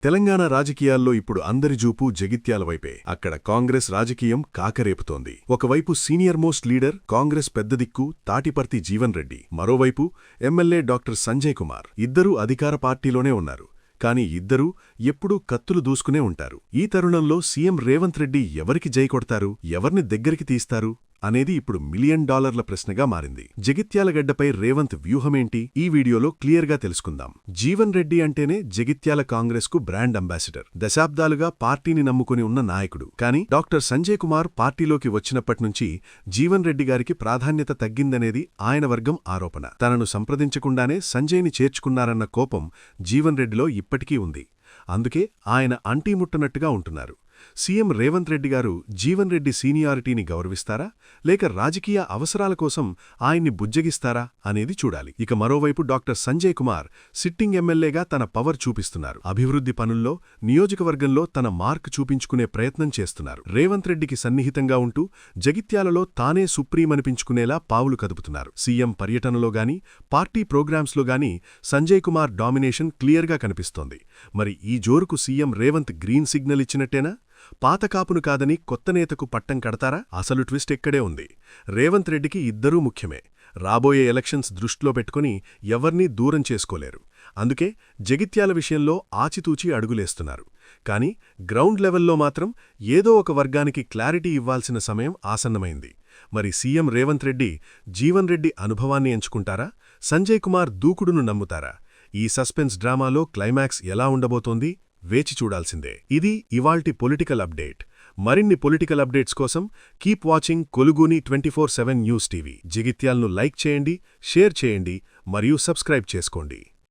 తెలంగాణ రాజకీయాల్లో ఇప్పుడు అందరి జూపు జగిత్యాల వైపే. అక్కడ కాంగ్రెస్ రాజకీయం కాకరేపుతోంది. ఒకవైపు సీనియర్ మోస్ట్ లీడర్ కాంగ్రెస్ పెద్ద దిక్కు తాటిపర్తి జీవన్ రెడ్డి, మరోవైపు ఎమ్మెల్యే డాక్టర్ సంజయ్ కుమార్. ఇద్దరూ అధికార పార్టీలోనే ఉన్నారు. కాని ఇద్దరూ ఎప్పుడూ కత్తులు దూసుకునే ఉంటారు. ఈ తరుణంలో సీఎం రేవంత్ రెడ్డి ఎవరికి జై కొడతారు, ఎవర్ని దగ్గరికి తీస్తారు అనేది ఇప్పుడు $1,000,000 ప్రశ్నగా మారింది. జగిత్యాలగడ్డపై రేవంత్ వ్యూహమేంటి ఈ వీడియోలో క్లియర్గా తెలుసుకుందాం. జీవన్ రెడ్డి అంటేనే జగిత్యాల కాంగ్రెస్కు బ్రాండ్ అంబాసిడర్. దశాబ్దాలుగా పార్టీని నమ్ముకుని ఉన్న నాయకుడు. కానీ డాక్టర్ సంజయ్ కుమార్ పార్టీలోకి వచ్చినప్పట్నుంచి జీవన్ రెడ్డి గారికి ప్రాధాన్యత తగ్గిందనేది ఆయన వర్గం ఆరోపణ. తనను సంప్రదించకుండానే సంజయ్ని చేర్చుకున్నారన్న కోపం జీవన్ రెడ్డిలో ఇప్పటికీ ఉంది. అందుకే ఆయన అంటీముట్టనట్టుగా ఉంటున్నారు. సీఎం రేవంత్ రెడ్డి గారు జీవన్ రెడ్డి సీనియారిటీని గౌరవిస్తారా, లేక రాజకీయ అవసరాల కోసం ఆయన్ని బుజ్జగిస్తారా అనేది చూడాలి. ఇక మరోవైపు డాక్టర్ సంజయ్ కుమార్ సిట్టింగ్ ఎమ్మెల్యేగా తన పవర్ చూపిస్తున్నారు. అభివృద్ధి పనుల్లో నియోజకవర్గంలో తన మార్క్ చూపించుకునే ప్రయత్నం చేస్తున్నారు. రేవంత్ రెడ్డికి సన్నిహితంగా ఉంటూ జగిత్యాలలో తానే సుప్రీమనిపించుకునేలా పావులు కదుపుతున్నారు. సీఎం పర్యటనలో గాని పార్టీ ప్రోగ్రామ్స్లో గాని సంజయ్ కుమార్ డామినేషన్ క్లియర్గా కనిపిస్తోంది. మరి ఈ జోరుకు సీఎం రేవంత్ గ్రీన్ సిగ్నల్ ఇచ్చినట్టేనా? పాతకాపును కాదని కొత్త నేతకు పట్టం కడతారా? అసలు ట్విస్ట్ ఎక్కడే ఉంది. రేవంత్ రెడ్డికి ఇద్దరూ ముఖ్యమే. రాబోయే ఎలక్షన్స్ దృష్టిలో పెట్టుకుని ఎవర్నీ దూరం చేసుకోలేరు. అందుకే జగిత్యాల విషయంలో ఆచితూచి అడుగులేస్తున్నారు. కాని గ్రౌండ్ లెవెల్లో మాత్రం ఏదో ఒక వర్గానికి క్లారిటీ ఇవ్వాల్సిన సమయం ఆసన్నమైంది. మరి సీఎం రేవంత్ రెడ్డి జీవన్ రెడ్డి అనుభవాన్ని ఎంచుకుంటారా, సంజయ్ కుమార్ దూకుడును నమ్ముతారా? ఈ సస్పెన్స్ డ్రామాలో క్లైమాక్స్ ఎలా ఉండబోతోంది వేచి చూడాల్సిందే. ఇది ఇవాల్టి పొలిటికల్ అప్డేట్. మరిన్ని పొలిటికల్ అప్డేట్స్ కోసం కీప్ వాచింగ్ కొలుగూని 24/7 న్యూస్ టీవీ. జగిత్యాలను లైక్ చేయండి, షేర్ చేయండి మరియు సబ్స్క్రైబ్ చేసుకోండి.